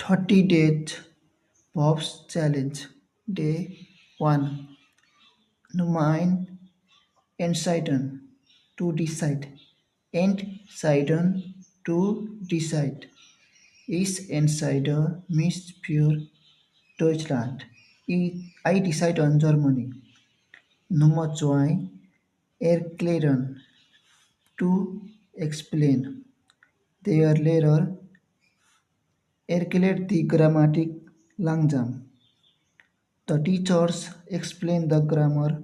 30 Days Bob's Challenge. Day 1. Numain Entscheiden. To decide. Entscheiden. To decide. Ich entscheide mich für Deutschland. I decide on Germany. Nummer 2. Erklären. To explain. Their letter erklärt the grammatic langsam. The teachers explain the grammar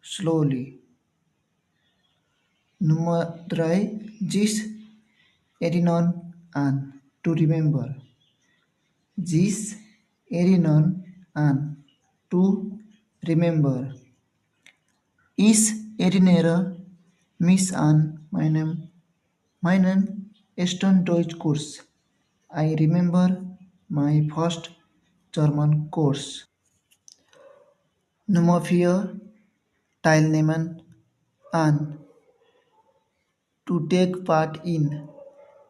slowly. Nummer 3. This erinnern an. To remember. This erinnern an. To remember. Ich erinnere mich an meinen ersten Deutschkurs. I remember my first German course. Nummer 4. Teilnehmen an. To take part in.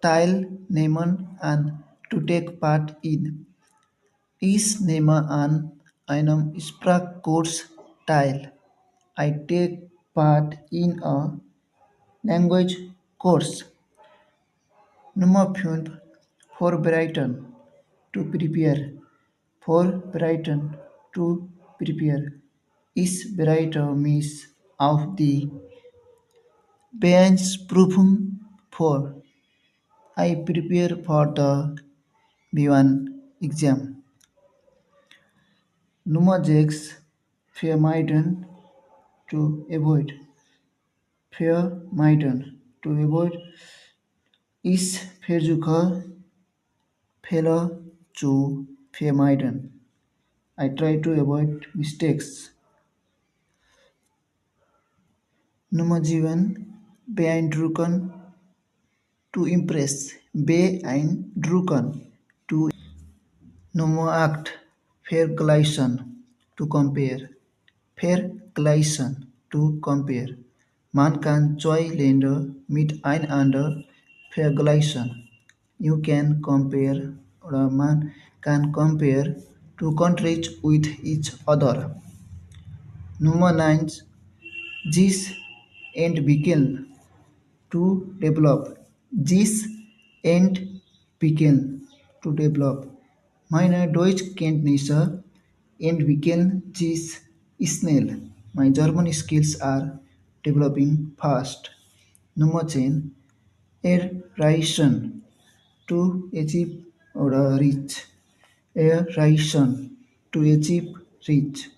Teilnehmen an. To take part in. Ich nehme an einem Sprachkurs teil. I take part in a language course. Nummer 5. Vorbereiten. To prepare. Vorbereiten. To prepare. Ich bereite mich auf die Bewerbungsprüfung vor. I prepare for the B1 exam. Nummer 6. Vermeiden. To avoid. Vermeiden. To avoid. Ich versuche Fehler zu vermeiden. I try to avoid mistakes. Nummer 7. Beeindrucken. To impress. Beeindrucken. To Nummer 8. Vergleichen. To compare. Vergleichen. To compare. Man kann zwei Länder miteinander vergleichen. You can compare or man can compare two countries with each other. Number 9. This and begin. To develop. This and begin. To develop. Meine Deutschkenntnisse entwickeln sich schnell. My German skills are developing fast. Nummer 10. Erreichen. To achieve or reach. Erreichen. To achieve, reach.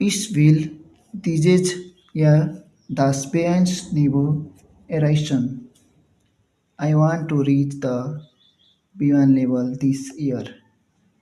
Ich will dieses Jahr das B1-Niveau erreichen. I want to reach the B1 level this year.